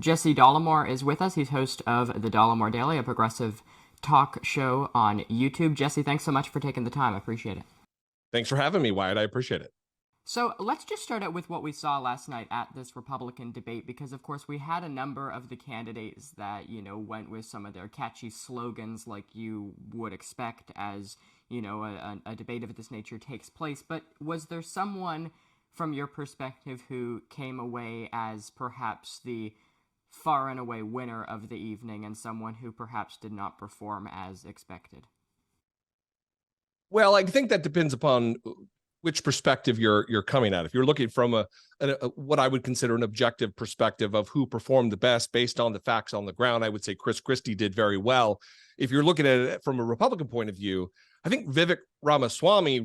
Jesse Dollemore is with us. He's host of the Dollemore Daily, a progressive talk show on YouTube. Jesse, thanks so much for taking the time. I appreciate it. Thanks for having me, Wyatt. I appreciate it. So let's just start out with what we saw last night at this Republican debate, because of course we had a number of the candidates that, went with some of their catchy slogans like you would expect as, a debate of this nature takes place. But was there someone from your perspective who came away as perhaps the far and away winner of the evening and someone who perhaps did not perform as expected? Well, I think that depends upon which perspective you're coming at. If you're looking from a what I would consider an objective perspective of who performed the best based on the facts on the ground, I would say Chris Christie did very well. If you're looking at it from a Republican point of view, I think Vivek Ramaswamy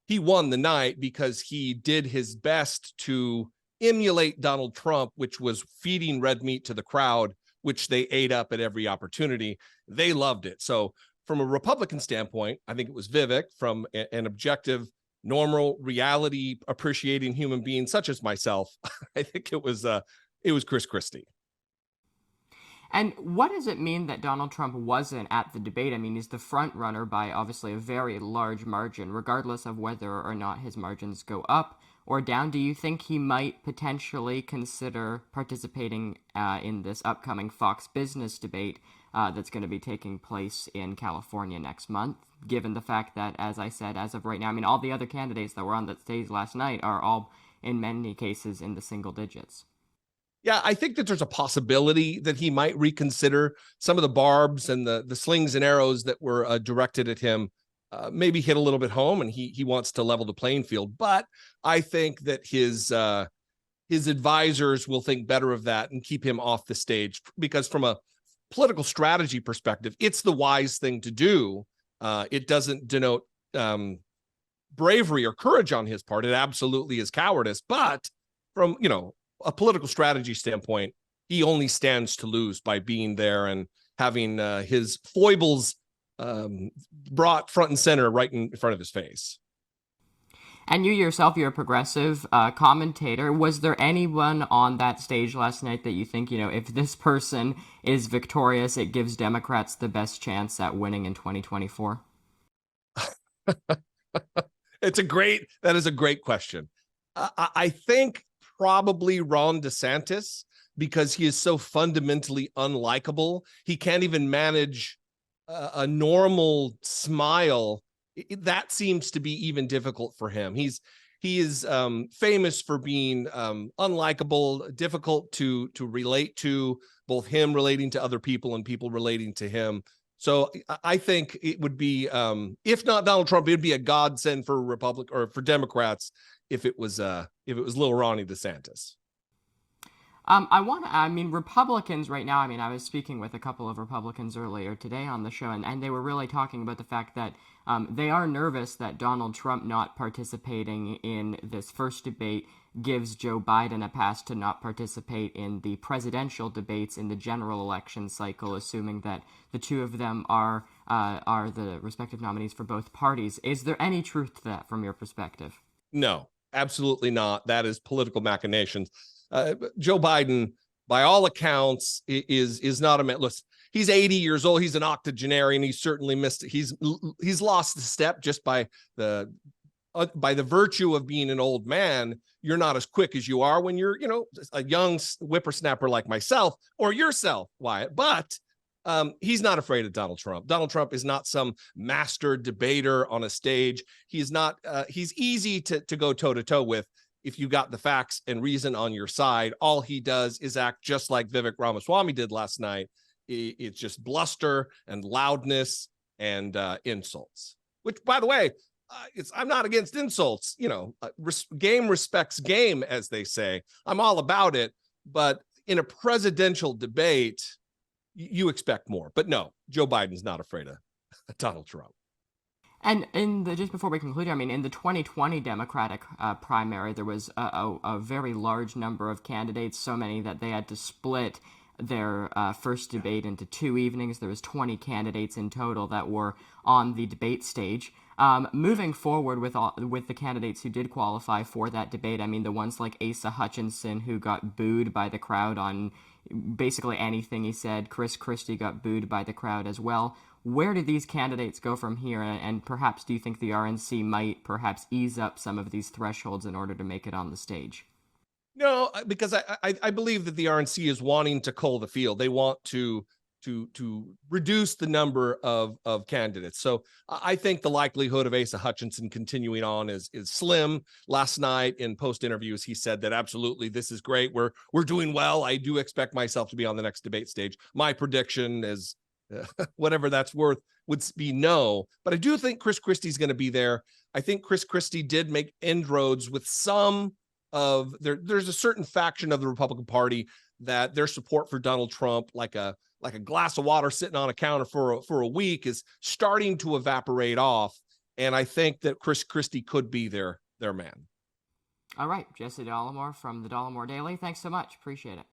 he won the night because he did his best to emulate Donald Trump, which was feeding red meat to the crowd, which they ate up at every opportunity. They loved it. So from a Republican standpoint, I think it was Vivek. From an objective, normal, reality appreciating human being such as myself, I think it was Chris Christie. And what does it mean that Donald Trump wasn't at the debate? I mean, he's the front runner by obviously a very large margin, regardless of whether or not his margins go up or down. Do you think he might potentially consider participating in this upcoming Fox Business debate that's going to be taking place in California next month, given the fact that, as I said, as of right now, I mean, all the other candidates that were on that stage last night are all, in many cases, in the single digits? Yeah, I think that there's a possibility that he might reconsider some of the barbs and the slings and arrows that were directed at him. Maybe hit a little bit home, and he wants to level the playing field. But I think that his advisors will think better of that and keep him off the stage, because from a political strategy perspective, it's the wise thing to do. It doesn't denote bravery or courage on his part. It absolutely is cowardice. But from a political strategy standpoint, he only stands to lose by being there and having his foibles brought front and center right in front of his face. And you yourself, you're a progressive commentator. Was there anyone on that stage last night that you think, if this person is victorious, it gives Democrats the best chance at winning in 2024? That is a great question. I think probably Ron DeSantis, because he is so fundamentally unlikable. He can't even manage a normal smile. That seems to be even difficult for him. He is famous for being unlikable, difficult to relate to, both him relating to other people and people relating to him. So I think it would be, if not Donald Trump, it'd be a godsend for Republic or for Democrats if it was little Ronnie DeSantis. Republicans right now, I was speaking with a couple of Republicans earlier today on the show, and they were really talking about the fact that they are nervous that Donald Trump not participating in this first debate gives Joe Biden a pass to not participate in the presidential debates in the general election cycle, assuming that the two of them are the respective nominees for both parties. Is there any truth to that from your perspective? No, absolutely not. That is political machinations. Joe Biden, by all accounts, is not a man. Listen, he's 80 years old. He's an octogenarian. He's certainly missed it. He's lost the step just by the virtue of being an old man. You're not as quick as you are when you're, a young whippersnapper like myself or yourself, Wyatt. But he's not afraid of Donald Trump. Donald Trump is not some master debater on a stage. He's not. He's easy to go toe to toe with if you got the facts and reason on your side. All he does is act just like Vivek Ramaswamy did last night. It's just bluster and loudness and insults. Which, by the way, I'm not against insults. Game respects game, as they say. I'm all about it. But in a presidential debate, you expect more. But no, Joe Biden's not afraid of Donald Trump. And just before we conclude, in the 2020 Democratic primary, there was a very large number of candidates, so many that they had to split their first debate into 2 evenings. There was 20 candidates in total that were on the debate stage. Moving forward with the candidates who did qualify for that debate, the ones like Asa Hutchinson, who got booed by the crowd on basically anything he said. Chris Christie got booed by the crowd as well. Where do these candidates go from here? And perhaps do you think the RNC might perhaps ease up some of these thresholds in order to make it on the stage? No, because I believe that the RNC is wanting to cull the field. They want to reduce the number of candidates. So I think the likelihood of Asa Hutchinson continuing on is slim. Last night in post interviews, he said that absolutely this is great. We're doing well. I do expect myself to be on the next debate stage. My prediction is whatever that's worth would be no, but I do think Chris Christie's going to be there. I think Chris Christie did make inroads with some of there's a certain faction of the Republican Party that their support for Donald Trump, like a glass of water sitting on a counter for a week, is starting to evaporate off. And I think that Chris Christie could be their man. All right, Jesse Dollemore from the Dollemore Daily. Thanks so much. Appreciate it.